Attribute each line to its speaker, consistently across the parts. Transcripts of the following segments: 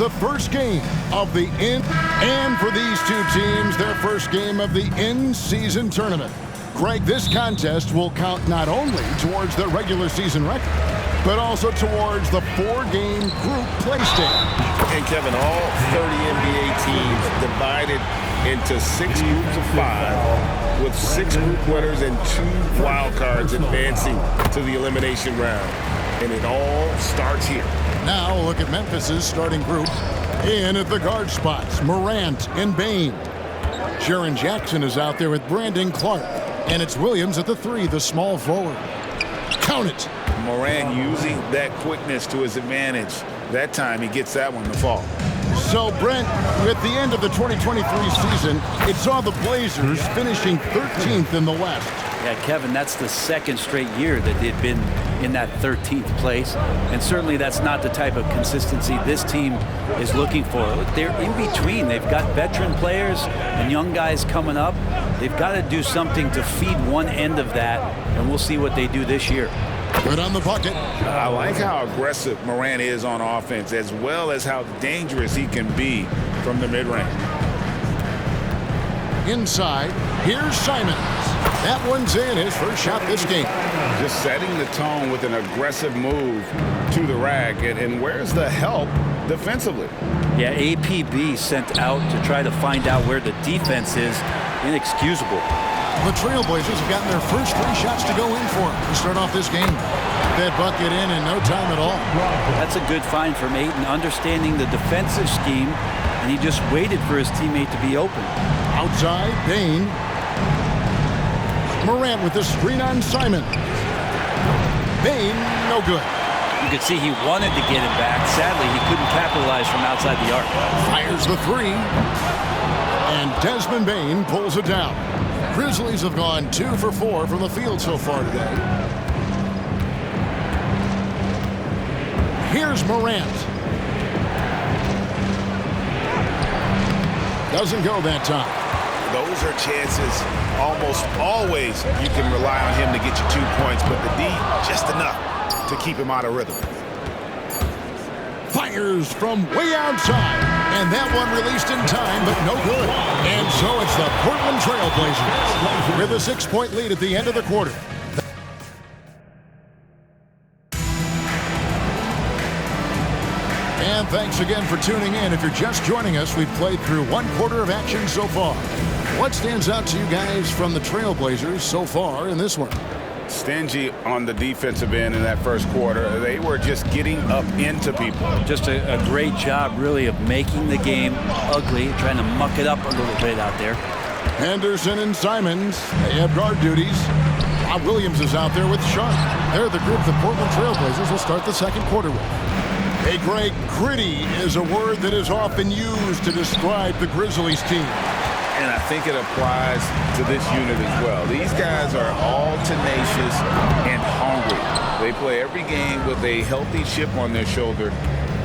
Speaker 1: the first game of the and for these two teams, their first game of the in-season tournament. Greg, this contest will count not only towards their regular season record, but also towards the 4-game group play stage.
Speaker 2: And Kevin, all 30 NBA teams divided into 6 groups of 5, with 6 group winners and 2 wild cards advancing to the elimination round. And it all starts here.
Speaker 1: Now look at Memphis's starting group. In at the guard spots, Morant and Bane. Jaren Jackson is out there with Brandon Clark. And it's Williams at the 3, the small forward. Count it.
Speaker 2: Morant using that quickness to his advantage. That time he gets that one to fall.
Speaker 1: So, Brent, at the end of the 2023 season, it saw the Blazers finishing 13th in the West.
Speaker 3: Yeah, Kevin, that's the second straight year that they've been in that 13th place. And certainly that's not the type of consistency this team is looking for. They're in between. They've got veteran players and young guys coming up. They've got to do something to feed one end of that, and we'll see what they do this year.
Speaker 1: Good on the bucket.
Speaker 2: I like how aggressive Morant is on offense, as well as how dangerous he can be from the mid-range.
Speaker 1: Inside, here's Simons. That one's in, his first shot this game.
Speaker 2: Just setting the tone with an aggressive move to the rack. And where's the help defensively?
Speaker 3: Yeah, APB sent out to try to find out where the defense is. Inexcusable.
Speaker 1: The Trailblazers have gotten their first 3 shots to go in for to start off this game. That bucket in no time at all.
Speaker 3: That's a good find from Ayton, understanding the defensive scheme, and he just waited for his teammate to be open.
Speaker 1: Outside, Bane. Morant with the screen on Simon. Bane, no good.
Speaker 3: You could see he wanted to get it back. Sadly, he couldn't capitalize from outside the arc.
Speaker 1: Fires the 3. And Desmond Bane pulls it down. Grizzlies have gone 2 for 4 from the field so far today. Here's Morant. Doesn't go that time.
Speaker 2: Those are chances almost always you can rely on him to get you 2 points, but the D, just enough to keep him out of rhythm.
Speaker 1: Fires from way outside. And that one released in time, but no good. And so it's the Portland Trail Blazers with a 6-point lead at the end of the quarter. And thanks again for tuning in. If you're just joining us, we've played through 1 quarter of action so far. What stands out to you guys from the Trail Blazers so far in this one?
Speaker 2: Stingy on the defensive end in that first quarter. They were just getting up into people.
Speaker 3: Just a great job, really, of making the game ugly, trying to muck it up a little bit out there.
Speaker 1: Henderson and Simons, they have guard duties. Bob Williams is out there with Sharp. They're the group the Portland Trail Blazers will start the second quarter with. Hey, Greg, gritty is a word that is often used to describe the Grizzlies team.
Speaker 2: And I think it applies to this unit as well. These guys are all tenacious and hungry. They play every game with a healthy chip on their shoulder.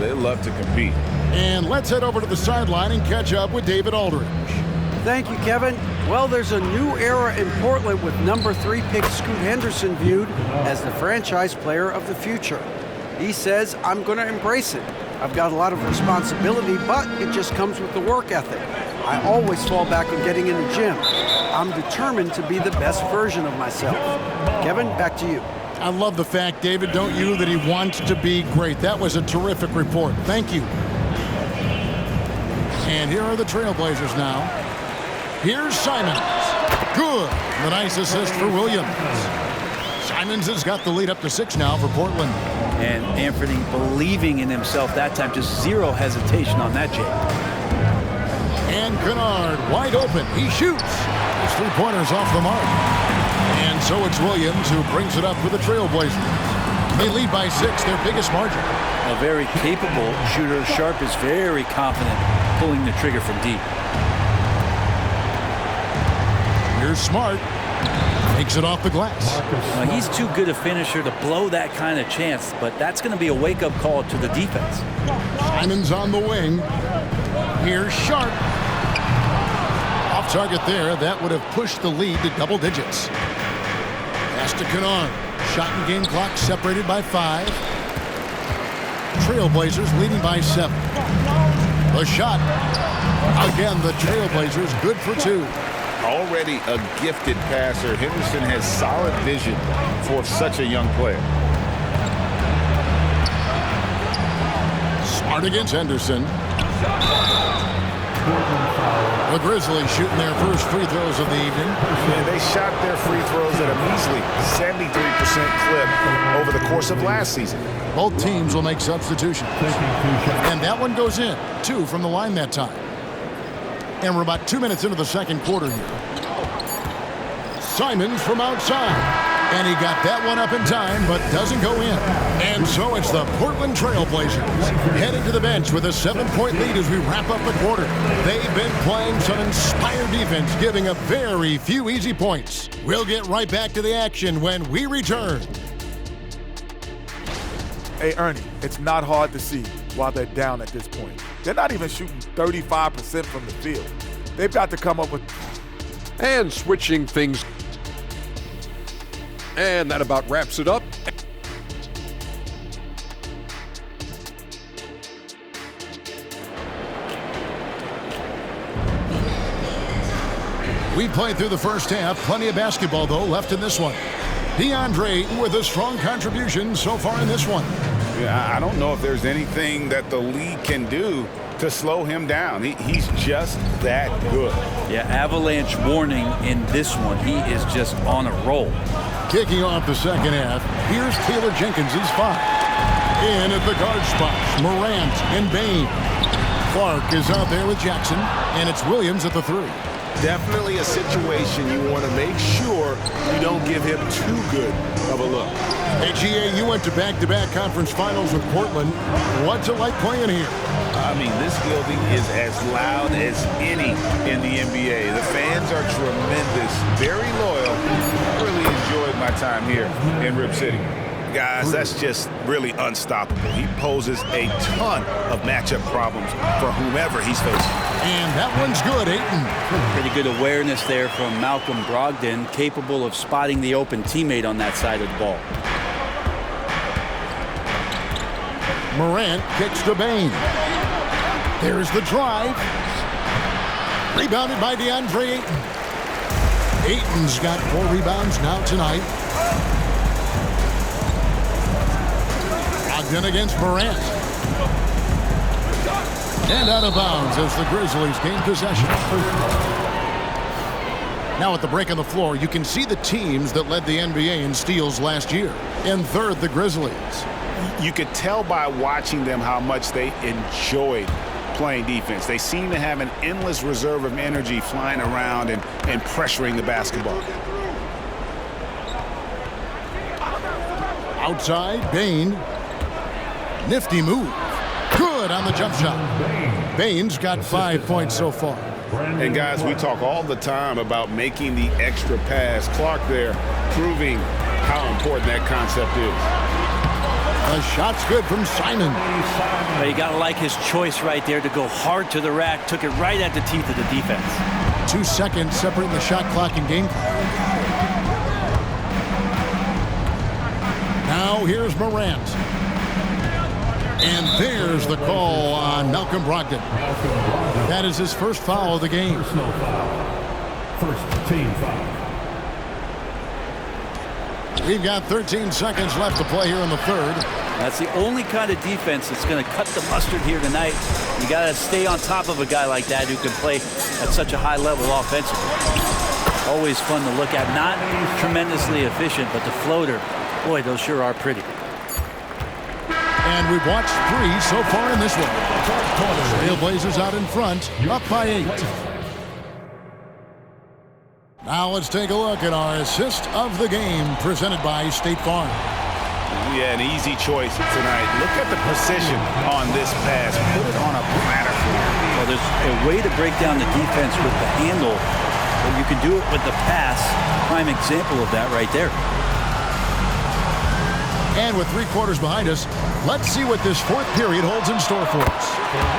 Speaker 2: They love to compete.
Speaker 1: And let's head over to the sideline and catch up with David Aldridge.
Speaker 4: Thank you, Kevin. Well, there's a new era in Portland with number 3 pick Scoot Henderson viewed as the franchise player of the future. He says, I'm going to embrace it. I've got a lot of responsibility, but it just comes with the work ethic. I always fall back on getting in the gym. I'm determined to be the best version of myself. Kevin, back to you.
Speaker 1: I love the fact, David, don't you, that he wants to be great. That was a terrific report. Thank you. And here are the Trailblazers now. Here's Simons. Good. The nice assist for Williams. Simons has got the lead up to 6 now for Portland.
Speaker 3: And Anthony believing in himself that time, just zero hesitation on that, Jay.
Speaker 1: And Kennard wide open. He shoots. His 3-pointers off the mark. And so it's Williams who brings it up for the Trailblazers. They lead by 6, their biggest margin.
Speaker 3: A very capable shooter. Sharp is very confident pulling the trigger from deep.
Speaker 1: Here's Smart. Takes it off the glass.
Speaker 3: He's too good a finisher to blow that kind of chance, but that's going to be a wake-up call to the defense.
Speaker 1: Simons on the wing. Here's Sharp. Off target there. That would have pushed the lead to double digits. Pass to Kennard. Shot and game clock separated by 5. Trailblazers leading by 7. The shot. Again, the Trailblazers good for 2.
Speaker 2: Already a gifted passer, Henderson has solid vision for such a young player.
Speaker 1: Smart against Henderson. The Grizzlies shooting their first free throws of the evening.
Speaker 2: Yeah, they shot their free throws at a measly 73% clip over the course of last season.
Speaker 1: Both teams will make substitutions. And that one goes in. 2 from the line that time. And we're about 2 minutes into the second quarter here. Simons from outside. And he got that one up in time, but doesn't go in. And so it's the Portland Trailblazers headed to the bench with a 7-point lead as we wrap up the quarter. They've been playing some inspired defense, giving up very few easy points. We'll get right back to the action when we return.
Speaker 5: Hey, Ernie, it's not hard to see why they're down at this point. They're not even shooting 35% from the field. They've got to come up with...
Speaker 6: And switching things. And that about wraps it up.
Speaker 1: We played through the first half. Plenty of basketball, though, left in this one. DeAndre with a strong contribution so far in this one.
Speaker 2: Yeah, I don't know if there's anything that the league can do to slow him down. He's just that good.
Speaker 3: Yeah, avalanche warning in this one. He is just on a roll.
Speaker 1: Kicking off the second half, here's Taylor Jenkins' 5. In at the guard spots, Morant and Bane. Clark is out there with Jackson, and it's Williams at the 3.
Speaker 2: Definitely a situation you want to make sure you don't give him too good of a look.
Speaker 1: Hey, GA, you went to back-to-back conference finals with Portland. What's it like playing here?
Speaker 2: I mean, this building is as loud as any in the NBA. The fans are tremendous, very loyal. I really enjoyed my time here in Rip City. Guys, that's just really unstoppable. He poses a ton of matchup problems for whomever he's facing.
Speaker 1: And that one's good, Ayton.
Speaker 3: Pretty good awareness there from Malcolm Brogdon, capable of spotting the open teammate on that side of the ball.
Speaker 1: Morant kicks to Bane. There's the drive. Rebounded by DeAndre Ayton. Ayton's got 4 rebounds now tonight. Brogdon against Morant. And out of bounds as the Grizzlies gain possession. Now at the break on the floor, you can see the teams that led the NBA in steals last year. In third, the Grizzlies.
Speaker 2: You could tell by watching them how much they enjoyed playing defense. They seem to have an endless reserve of energy flying around and pressuring the basketball.
Speaker 1: Outside, Bane. Nifty move. Good on the jump shot. Bane's got 5 points so far.
Speaker 2: And guys, we talk all the time about making the extra pass. Clark there proving how important that concept is.
Speaker 1: The shot's good from Simon.
Speaker 3: But you got to like his choice right there to go hard to the rack. Took it right at the teeth of the defense.
Speaker 1: 2 seconds separating the shot clock and game clock. Now here's Morant. And there's the call on Malcolm Brogdon. That is his first foul of the game.
Speaker 7: First team foul.
Speaker 1: We've got 13 seconds left to play here in the third.
Speaker 3: That's the only kind of defense that's going to cut the mustard here tonight. You got to stay on top of a guy like that who can play at such a high level offensively. Always fun to look at. Not tremendously efficient, but the floater, boy, those sure are pretty.
Speaker 1: And we've watched 3 so far in this one. Trailblazers out in front, up by 8. Now let's take a look at our assist of the game presented by State Farm.
Speaker 2: Yeah, an easy choice tonight. Look at the precision on this pass. Put it on a platter.
Speaker 3: Well, there's a way to break down the defense with the handle, but you can do it with the pass. Prime example of that right there.
Speaker 1: And with 3 quarters behind us, let's see what this fourth period holds in store for us.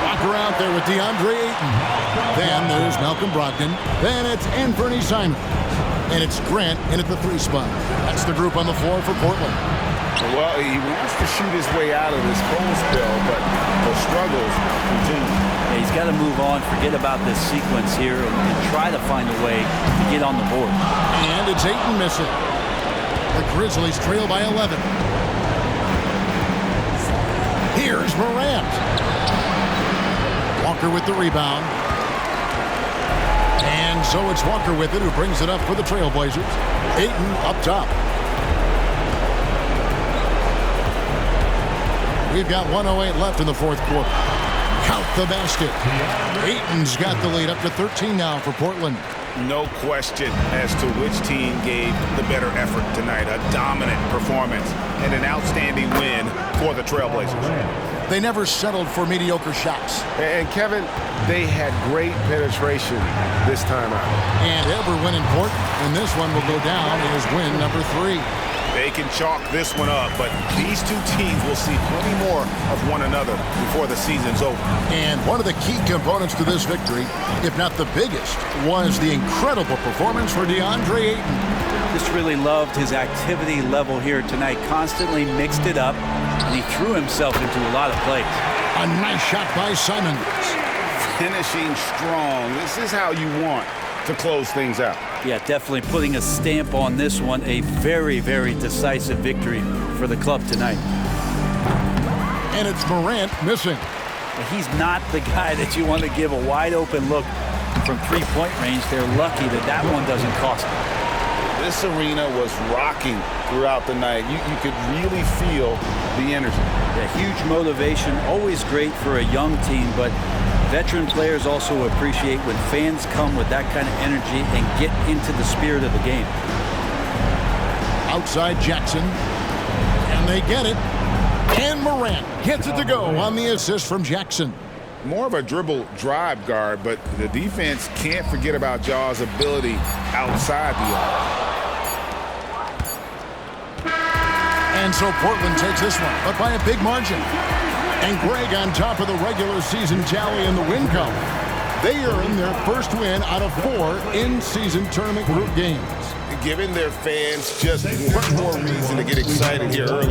Speaker 1: Walker out there with DeAndre Ayton. Then there's Malcolm Brogdon. Then it's Anthony Simons. And it's Grant in at the 3 spot. That's the group on the floor for Portland.
Speaker 2: Well, he wants to shoot his way out of this cold spell, but the struggles continue.
Speaker 3: Yeah, he's got to move on, forget about this sequence here, and try to find a way to get on the board.
Speaker 1: And it's Ayton missing. The Grizzlies trail by 11. Here's Morant. Walker with the rebound. And so it's Walker with it, who brings it up for the Trailblazers. Ayton up top. We've got 1:08 left in the fourth quarter. Count the basket. Ayton's got the lead up to 13 now for Portland.
Speaker 2: No question as to which team gave the better effort tonight. A dominant performance and an outstanding win for the Trailblazers.
Speaker 1: They never settled for mediocre shots.
Speaker 2: And Kevin, they had great penetration this time out.
Speaker 1: And ever win important, and this one will go down as win number 3.
Speaker 2: They can chalk this one up, but these two teams will see plenty more of one another before the season's over.
Speaker 1: And one of the key components to this victory, if not the biggest, was the incredible performance for DeAndre Ayton.
Speaker 3: Just really loved his activity level here tonight. Constantly mixed it up, and he threw himself into a lot of plays.
Speaker 1: A nice shot by Simons.
Speaker 2: Finishing strong. This is how you want to close things out.
Speaker 3: Yeah, definitely putting a stamp on this one. A very, very decisive victory for the club tonight.
Speaker 1: And it's Morant missing.
Speaker 3: He's not the guy that you want to give a wide open look from three-point range. They're lucky that that one doesn't cost them.
Speaker 2: This arena was rocking throughout the night. You could really feel the energy.
Speaker 3: Yeah, huge motivation, always great for a young team, but veteran players also appreciate when fans come with that kind of energy and get into the spirit of the game.
Speaker 1: Outside Jackson. And they get it. And Morant gets it to go on the assist from Jackson.
Speaker 2: More of a dribble drive guard, but the defense can't forget about Jaw's ability outside the arc.
Speaker 1: And so Portland takes this one, but by a big margin. And Greg on top of the regular season tally in the win column. They earn their first win out of 4 in-season tournament group games.
Speaker 2: Giving their fans just one more reason to get excited here early.